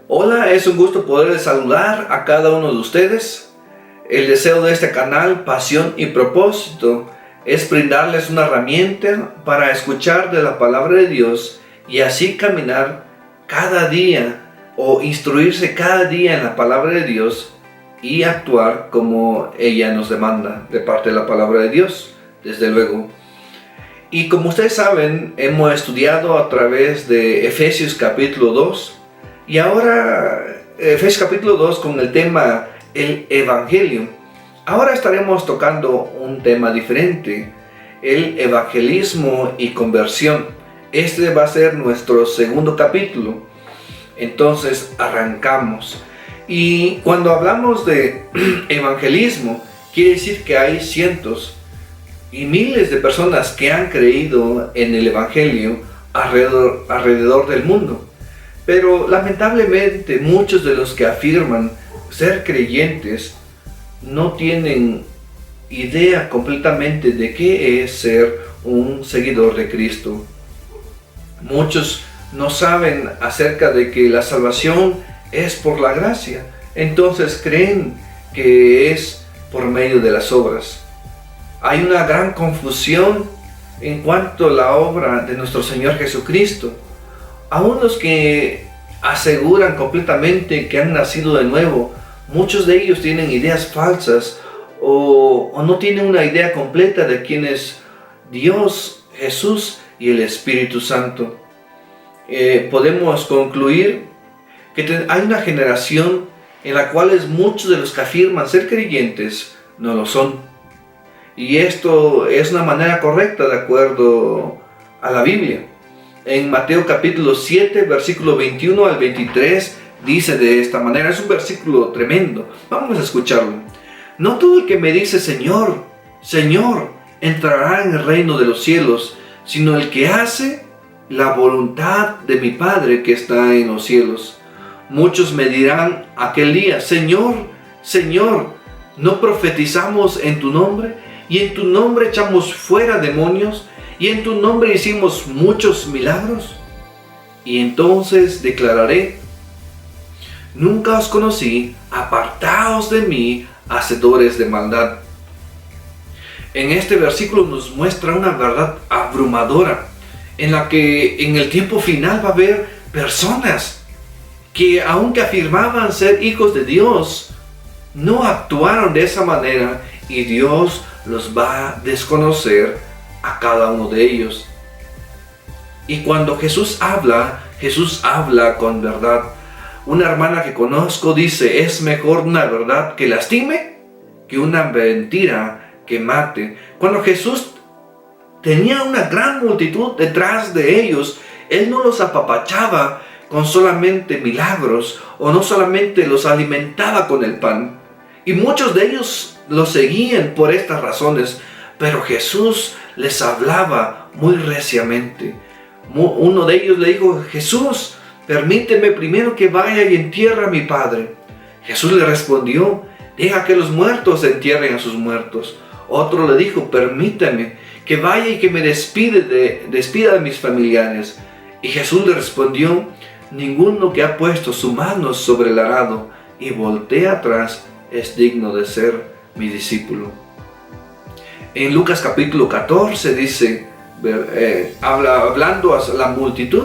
Hola, es un gusto poder saludar a cada uno de ustedes. El deseo de este canal, Pasión y Propósito, es brindarles una herramienta para escuchar de la palabra de Dios y así caminar cada día o instruirse cada día en la palabra de Dios y actuar como ella nos demanda de parte de la palabra de Dios, desde luego. Y como ustedes saben, hemos estudiado a través de Efesios capítulo 2 y ahora Efesios capítulo 2 con el tema el Evangelio. Ahora estaremos tocando un tema diferente, el evangelismo y conversión. Este va a ser nuestro segundo capítulo. Entonces arrancamos. Y cuando hablamos de evangelismo, quiere decir que hay cientos y miles de personas que han creído en el Evangelio alrededor del mundo. Pero lamentablemente muchos de los que afirman ser creyentes no tienen idea completamente de qué es ser un seguidor de Cristo. Muchos no saben acerca de que la salvación es por la gracia, entonces creen que es por medio de las obras. Hay una gran confusión en cuanto a la obra de nuestro Señor Jesucristo. Aún los que aseguran completamente que han nacido de nuevo, muchos de ellos tienen ideas falsas o no tienen una idea completa de quién es Dios, Jesús y el Espíritu Santo. Podemos concluir que hay una generación en la cual muchos de los que afirman ser creyentes no lo son. Y esto es una manera correcta de acuerdo a la Biblia. En Mateo capítulo 7, versículo 21 al 23, dice de esta manera, es un versículo tremendo. Vamos a escucharlo. No todo el que me dice Señor, Señor, entrará en el reino de los cielos, sino el que hace la voluntad de mi Padre que está en los cielos. Muchos me dirán aquel día, Señor, Señor, ¿no profetizamos en tu nombre? Y en tu nombre echamos fuera demonios, y en tu nombre hicimos muchos milagros. Y entonces declararé, nunca os conocí, apartaos de mí, hacedores de maldad. En este versículo nos muestra una verdad abrumadora, en la que en el tiempo final va a haber personas que aunque afirmaban ser hijos de Dios, no actuaron de esa manera y Dios los va a desconocer a cada uno de ellos. Y cuando Jesús habla con verdad. Una hermana que conozco dice, es mejor una verdad que lastime que una mentira que mate. Cuando Jesús tenía una gran multitud detrás de ellos, Él no los apapachaba con solamente milagros o no solamente los alimentaba con el pan. Y muchos de ellos lo seguían por estas razones, pero Jesús les hablaba muy reciamente. Uno de ellos le dijo, Jesús, permíteme primero que vaya y entierre a mi padre. Jesús le respondió, deja que los muertos entierren a sus muertos. Otro le dijo, permítame que vaya y que me despida de mis familiares. Y Jesús le respondió, ninguno que ha puesto su mano sobre el arado y voltea atrás es digno de ser mi discípulo. En Lucas capítulo 14 dice, hablando a la multitud,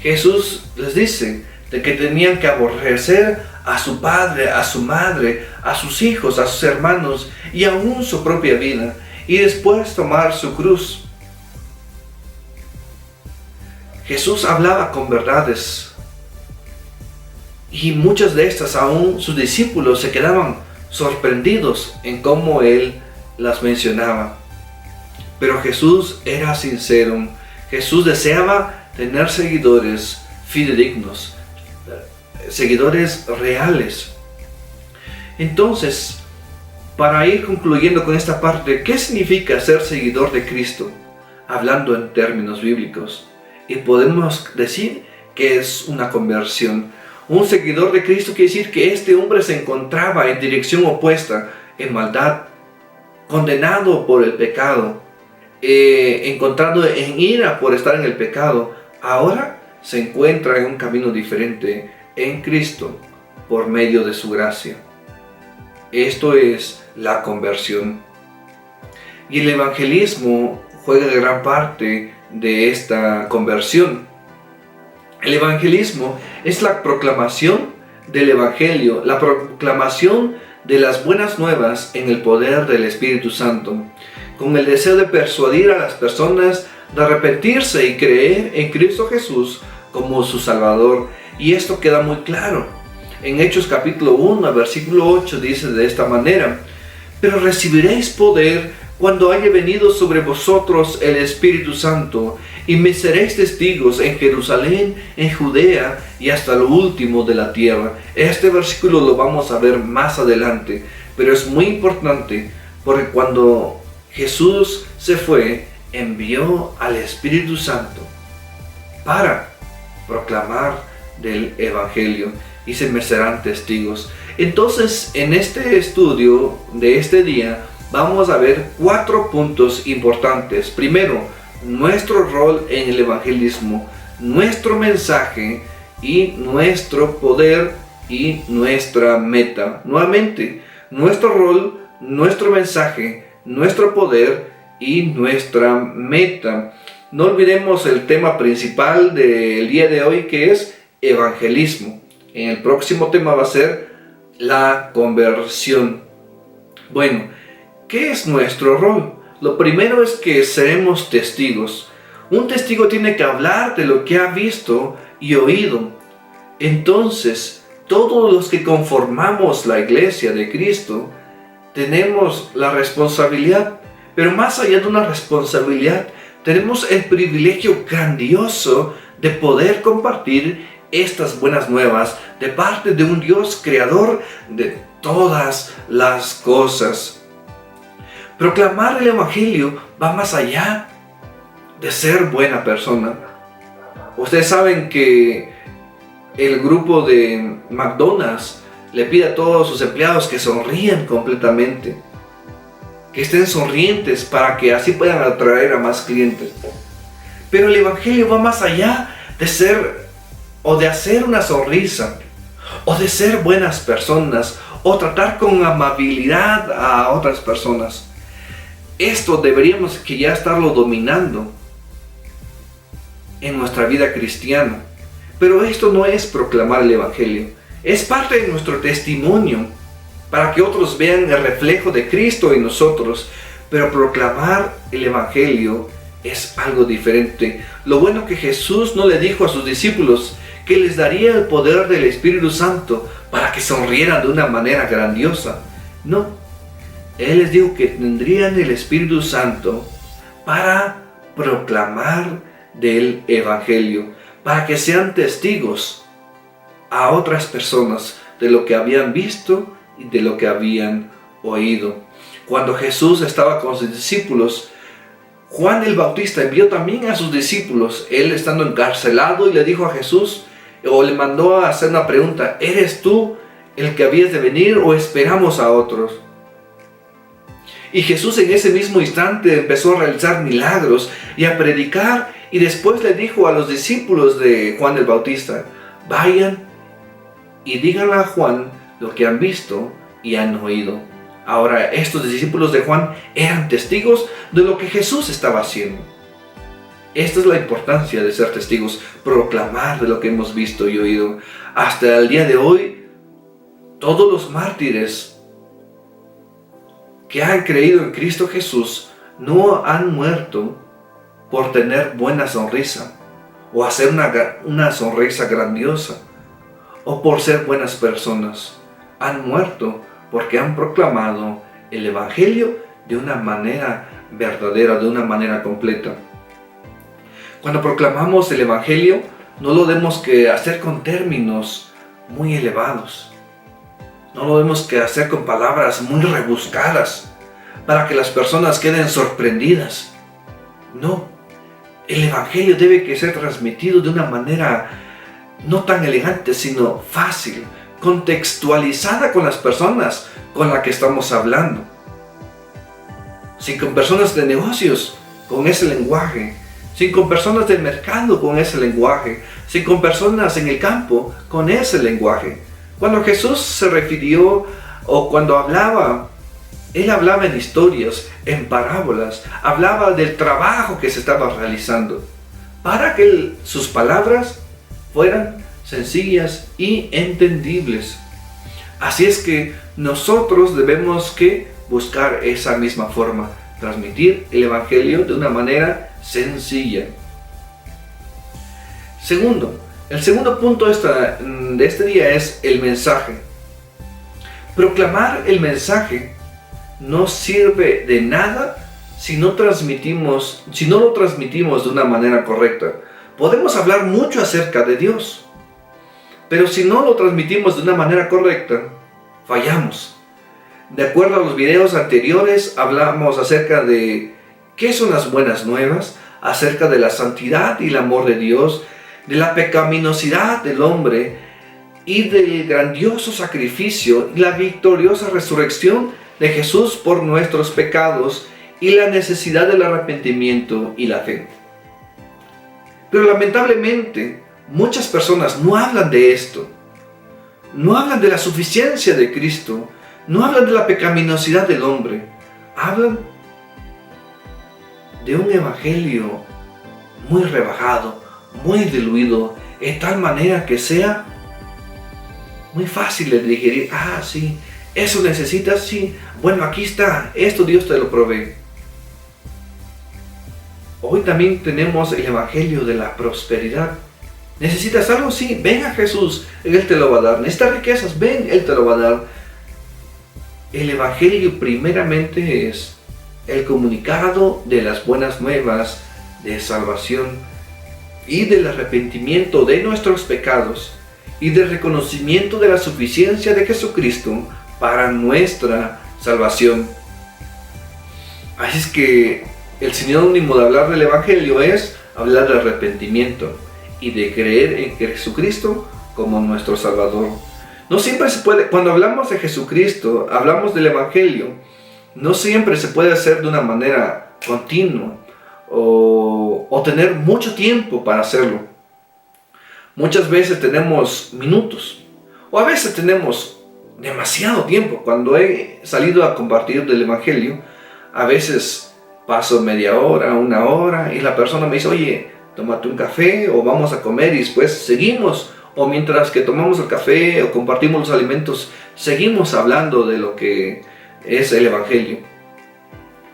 Jesús les dice de que tenían que aborrecer a su padre, a su madre, a sus hijos, a sus hermanos y aún su propia vida, y después tomar su cruz. Jesús hablaba con verdades, y muchas de estas aún sus discípulos se quedaban sorprendidos en cómo Él las mencionaba. Pero Jesús era sincero. Jesús deseaba tener seguidores fidedignos, seguidores reales. Entonces, para ir concluyendo con esta parte, ¿qué significa ser seguidor de Cristo? Hablando en términos bíblicos. Y podemos decir que es una conversión. Un seguidor de Cristo quiere decir que este hombre se encontraba en dirección opuesta, en maldad, condenado por el pecado, encontrado en ira por estar en el pecado. Ahora se encuentra en un camino diferente en Cristo por medio de su gracia. Esto es la conversión. Y el evangelismo juega gran parte de esta conversión. El evangelismo es la proclamación del evangelio, la proclamación de las buenas nuevas en el poder del Espíritu Santo, con el deseo de persuadir a las personas de arrepentirse y creer en Cristo Jesús como su Salvador. Y esto queda muy claro. En Hechos capítulo 1, versículo 8 dice de esta manera: pero recibiréis poder cuando haya venido sobre vosotros el Espíritu Santo, y me seréis testigos en Jerusalén, en Judea y hasta lo último de la tierra. Este versículo lo vamos a ver más adelante, pero es muy importante porque cuando Jesús se fue, envió al Espíritu Santo para proclamar del Evangelio, y se me serán testigos. Entonces, en este estudio de este día vamos a ver 4 puntos importantes. Primero, nuestro rol en el evangelismo, nuestro mensaje y nuestro poder y nuestra meta. Nuevamente, nuestro rol, nuestro mensaje, nuestro poder y nuestra meta. No olvidemos el tema principal del día de hoy, que es evangelismo. En el próximo tema va a ser la conversión. Bueno, ¿qué es nuestro rol? Lo primero es que seremos testigos. Un testigo tiene que hablar de lo que ha visto y oído. Entonces, todos los que conformamos la iglesia de Cristo tenemos la responsabilidad, pero más allá de una responsabilidad, tenemos el privilegio grandioso de poder compartir estas buenas nuevas de parte de un Dios creador de todas las cosas. Proclamar el evangelio va más allá de ser buena persona. Ustedes saben que el grupo de McDonald's le pide a todos sus empleados que sonrían completamente, que estén sonrientes para que así puedan atraer a más clientes. Pero el evangelio va más allá de ser o de hacer una sonrisa, o de ser buenas personas, o tratar con amabilidad a otras personas. Esto deberíamos que ya estarlo dominando en nuestra vida cristiana. Pero esto no es proclamar el evangelio, es parte de nuestro testimonio para que otros vean el reflejo de Cristo en nosotros. Pero proclamar el evangelio es algo diferente. Lo bueno que Jesús no le dijo a sus discípulos que les daría el poder del Espíritu Santo para que sonrieran de una manera grandiosa. No, Él les dijo que tendrían el Espíritu Santo para proclamar del Evangelio, para que sean testigos a otras personas de lo que habían visto y de lo que habían oído. Cuando Jesús estaba con sus discípulos, Juan el Bautista envió también a sus discípulos, él estando encarcelado, y le dijo a Jesús, o le mandó a hacer una pregunta: ¿eres tú el que habías de venir o esperamos a otros? Y Jesús en ese mismo instante empezó a realizar milagros y a predicar, y después le dijo a los discípulos de Juan el Bautista: vayan y díganle a Juan lo que han visto y han oído. Ahora, estos discípulos de Juan eran testigos de lo que Jesús estaba haciendo. Esta es la importancia de ser testigos, proclamar de lo que hemos visto y oído. Hasta el día de hoy, todos los mártires que han creído en Cristo Jesús no han muerto por tener buena sonrisa, o hacer una sonrisa grandiosa, o por ser buenas personas. Han muerto porque han proclamado el Evangelio de una manera verdadera, de una manera completa. Cuando proclamamos el Evangelio, no lo debemos que hacer con términos muy elevados. No lo debemos que hacer con palabras muy rebuscadas para que las personas queden sorprendidas. No, el Evangelio debe que ser transmitido de una manera no tan elegante, sino fácil, contextualizada con las personas con las que estamos hablando. Si con personas de negocios, con ese lenguaje. Si con personas del mercado, con ese lenguaje. sino con personas en el campo con ese lenguaje. Cuando Jesús se refirió o cuando hablaba, Él hablaba en historias, en parábolas, hablaba del trabajo que se estaba realizando, para que sus palabras fueran sencillas y entendibles. Así es que nosotros debemos que buscar esa misma forma, transmitir el Evangelio de una manera sencilla. Segundo, el segundo punto de este día es el mensaje. Proclamar el mensaje no sirve de nada si no lo transmitimos de una manera correcta. Podemos hablar mucho acerca de Dios, pero si no lo transmitimos de una manera correcta, fallamos. De acuerdo a los videos anteriores, hablamos acerca de qué son las buenas nuevas, acerca de la santidad y el amor de Dios, de la pecaminosidad del hombre y del grandioso sacrificio y la victoriosa resurrección de Jesús por nuestros pecados y la necesidad del arrepentimiento y la fe. Pero lamentablemente, muchas personas no hablan de esto. No hablan de la suficiencia de Cristo. No hablan de la pecaminosidad del hombre. Hablan de un evangelio muy rebajado, muy diluido, de tal manera que sea muy fácil de digerir. Ah, sí, eso necesitas, sí. Bueno, aquí está, esto Dios te lo provee. Hoy también tenemos el evangelio de la prosperidad. ¿Necesitas algo? Sí, ven a Jesús, Él te lo va a dar. ¿Necesitas riquezas? Ven, Él te lo va a dar. El evangelio primeramente es el comunicado de las buenas nuevas de salvación y del arrepentimiento de nuestros pecados y del reconocimiento de la suficiencia de Jesucristo para nuestra salvación. Así es que el sinónimo de hablar del evangelio es hablar de arrepentimiento y de creer en Jesucristo como nuestro Salvador. No siempre se puede, cuando hablamos de Jesucristo, hablamos del evangelio, no siempre se puede hacer de una manera continua o tener mucho tiempo para hacerlo. Muchas veces tenemos minutos o a veces tenemos demasiado tiempo. Cuando he salido a compartir del evangelio, a veces paso media hora, una hora y la persona me dice, oye, tómate un café o vamos a comer y después seguimos. O mientras que tomamos el café o compartimos los alimentos, seguimos hablando de lo que es el evangelio.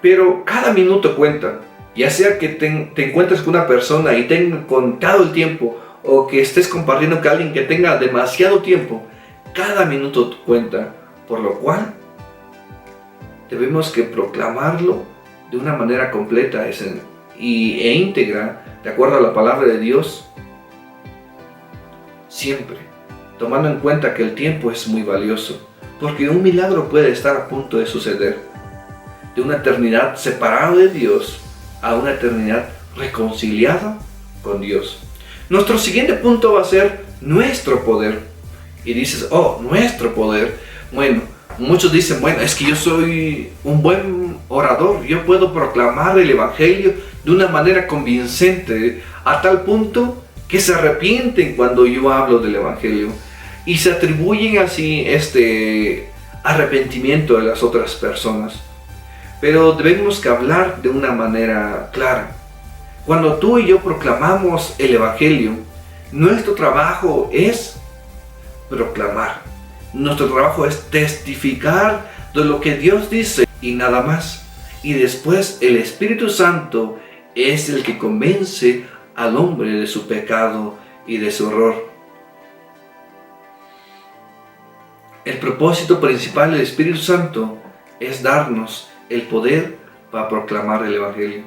Pero cada minuto cuenta, ya sea que te encuentres con una persona y tenga contado el tiempo, o que estés compartiendo con alguien que tenga demasiado tiempo, cada minuto cuenta, por lo cual debemos que proclamarlo de una manera completa e íntegra, de acuerdo a la palabra de Dios, siempre, tomando en cuenta que el tiempo es muy valioso, porque un milagro puede estar a punto de suceder, de una eternidad separada de Dios a una eternidad reconciliada con Dios. Nuestro siguiente punto va a ser nuestro poder. Y dices, oh, nuestro poder. Bueno, muchos dicen, bueno, es que yo soy un buen orador, yo puedo proclamar el evangelio de una manera convincente, a tal punto que se arrepienten cuando yo hablo del evangelio y se atribuyen así este arrepentimiento a las otras personas. Pero debemos que hablar de una manera clara. Cuando tú y yo proclamamos el evangelio, nuestro trabajo es proclamar. Nuestro trabajo es testificar de lo que Dios dice y nada más. Y después el Espíritu Santo es el que convence al hombre de su pecado y de su error. El propósito principal del Espíritu Santo es darnos el poder para proclamar el evangelio.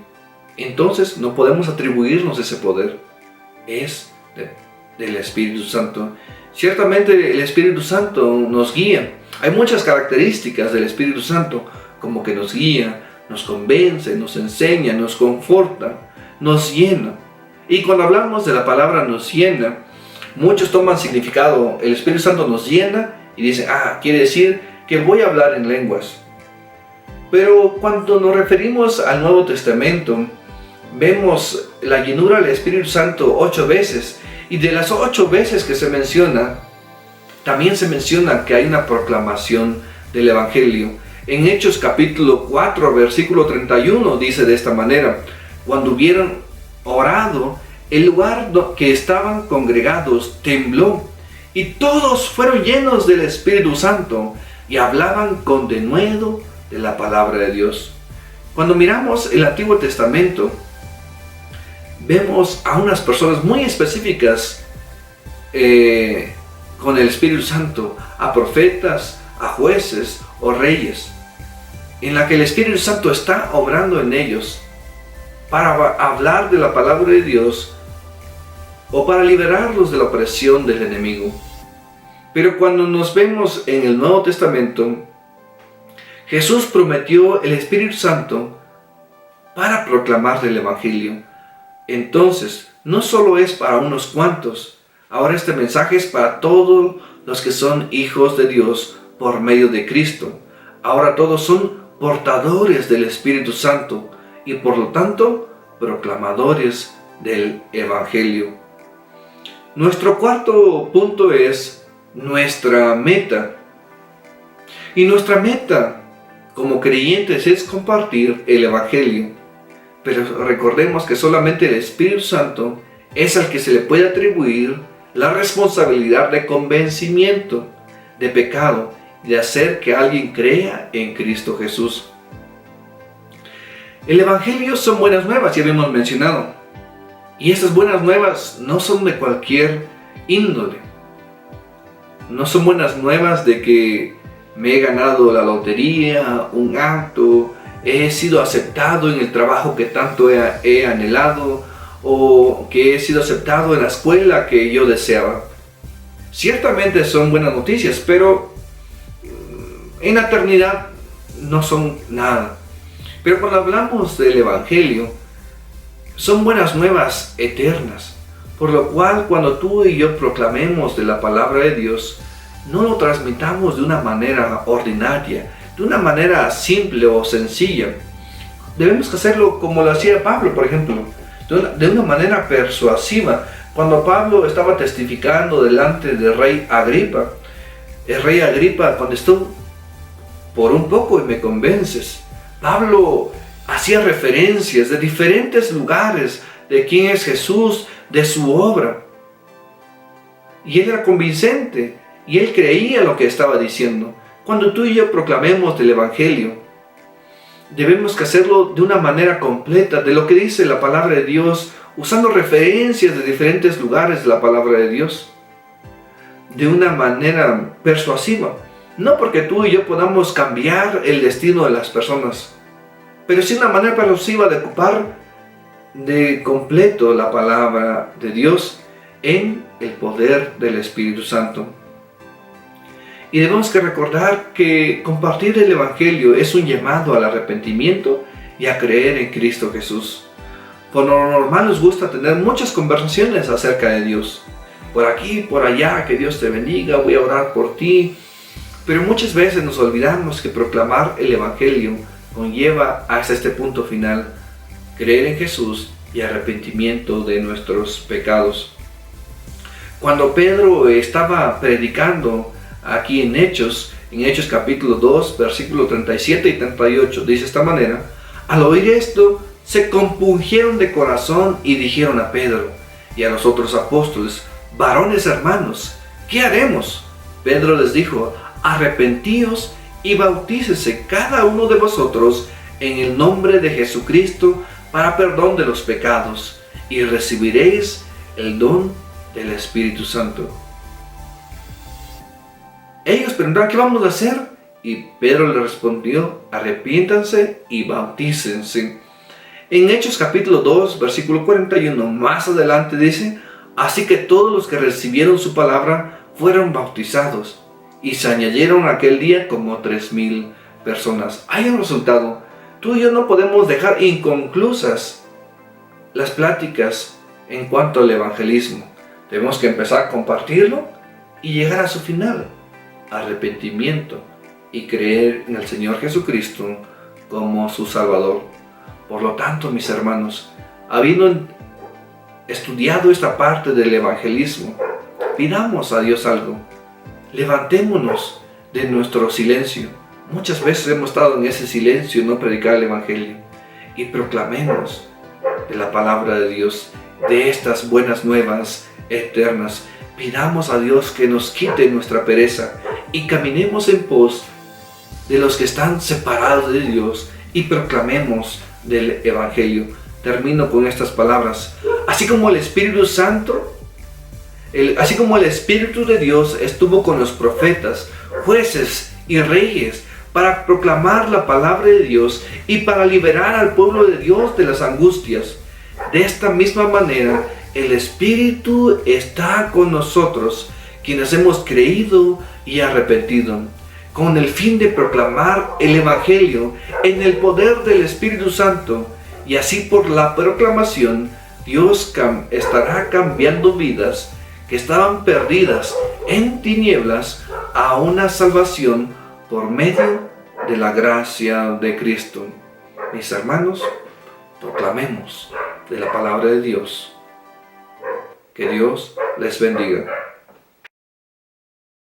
Entonces no podemos atribuirnos ese poder. Es del Espíritu Santo. Ciertamente el Espíritu Santo nos guía. Hay muchas características del Espíritu Santo, como que nos guía, nos convence, nos enseña, nos conforta, nos llena. Y cuando hablamos de la palabra nos llena, muchos toman significado, el Espíritu Santo nos llena y dicen, quiere decir que voy a hablar en lenguas. Pero cuando nos referimos al Nuevo Testamento, vemos la llenura del Espíritu Santo 8 veces Y de las 8 veces que se menciona, también se menciona que hay una proclamación del Evangelio. En Hechos capítulo 4, versículo 31 dice de esta manera: cuando hubieron orado, el lugar que estaban congregados tembló, y todos fueron llenos del Espíritu Santo y hablaban con denuedo de la palabra de Dios. Cuando miramos el Antiguo Testamento, vemos a unas personas muy específicas con el Espíritu Santo, a profetas, a jueces o reyes, en la que el Espíritu Santo está obrando en ellos para hablar de la palabra de Dios o para liberarlos de la opresión del enemigo. Pero cuando nos vemos en el Nuevo Testamento, Jesús prometió el Espíritu Santo para proclamar el Evangelio. Entonces, no solo es para unos cuantos, ahora este mensaje es para todos los que son hijos de Dios por medio de Cristo. Ahora todos son portadores del Espíritu Santo y por lo tanto proclamadores del Evangelio. Nuestro cuarto punto es nuestra meta. Y nuestra meta como creyentes es compartir el Evangelio. Pero recordemos que solamente el Espíritu Santo es al que se le puede atribuir la responsabilidad de convencimiento de pecado y de hacer que alguien crea en Cristo Jesús. El Evangelio son buenas nuevas, ya habíamos mencionado. Y estas buenas nuevas no son de cualquier índole. No son buenas nuevas de que me he ganado la lotería, un acto, he sido aceptado en el trabajo que tanto he anhelado, o que he sido aceptado en la escuela que yo deseaba. Ciertamente son buenas noticias, pero en la eternidad no son nada. Pero cuando hablamos del Evangelio, son buenas nuevas eternas, por lo cual cuando tú y yo proclamemos de la palabra de Dios, no lo transmitamos de una manera ordinaria, de una manera simple o sencilla. Debemos hacerlo como lo hacía Pablo, por ejemplo, de una manera persuasiva. Cuando Pablo estaba testificando delante del rey Agripa, el rey Agripa contestó: por un poco y me convences. Pablo hacía referencias de diferentes lugares, de quién es Jesús, de su obra. Y él era convincente, y él creía lo que estaba diciendo. Cuando tú y yo proclamemos del Evangelio, debemos que hacerlo de una manera completa, de lo que dice la palabra de Dios, usando referencias de diferentes lugares de la palabra de Dios, de una manera persuasiva. No porque tú y yo podamos cambiar el destino de las personas, pero sí una manera persuasiva de ocupar de completo la palabra de Dios en el poder del Espíritu Santo. Y debemos que recordar que compartir el Evangelio es un llamado al arrepentimiento y a creer en Cristo Jesús. Por lo normal nos gusta tener muchas conversaciones acerca de Dios. Por aquí, por allá, que Dios te bendiga, voy a orar por ti. Pero muchas veces nos olvidamos que proclamar el Evangelio conlleva hasta este punto final: creer en Jesús y arrepentimiento de nuestros pecados. Cuando Pedro estaba predicando aquí en Hechos capítulo 2, versículo 37 y 38, dice de esta manera: al oír esto, se compungieron de corazón y dijeron a Pedro y a los otros apóstoles: varones hermanos, ¿qué haremos? Pedro les dijo: arrepentíos y bautícese cada uno de vosotros en el nombre de Jesucristo para perdón de los pecados, y recibiréis el don del Espíritu Santo. Ellos preguntaron: ¿qué vamos a hacer? Y Pedro le respondió: arrepiéntanse y bautícense. En Hechos capítulo 2, versículo 41, más adelante dice: así que todos los que recibieron su palabra fueron bautizados, y se añadieron aquel día como 3,000 personas. Hay un resultado. Tú y yo no podemos dejar inconclusas las pláticas en cuanto al evangelismo. Tenemos que empezar a compartirlo y llegar a su final: arrepentimiento y creer en el Señor Jesucristo como su Salvador. Por lo tanto, mis hermanos, habiendo estudiado esta parte del evangelismo, pidamos a Dios algo. Levantémonos de nuestro silencio. Muchas veces hemos estado en ese silencio, no predicar el evangelio, y proclamemos de la palabra de Dios, de estas buenas nuevas eternas. Pidamos a Dios que nos quite nuestra pereza y caminemos en pos de los que están separados de Dios y proclamemos del evangelio. Termino con estas palabras. Así como el Espíritu Santo, así como el Espíritu de Dios estuvo con los profetas, jueces y reyes para proclamar la palabra de Dios y para liberar al pueblo de Dios de las angustias, de esta misma manera el Espíritu está con nosotros, quienes hemos creído y arrepentido, con el fin de proclamar el evangelio en el poder del Espíritu Santo, y así por la proclamación Dios estará cambiando vidas que estaban perdidas en tinieblas a una salvación por medio de la gracia de Cristo. Mis hermanos, proclamemos de la palabra de Dios. Que Dios les bendiga.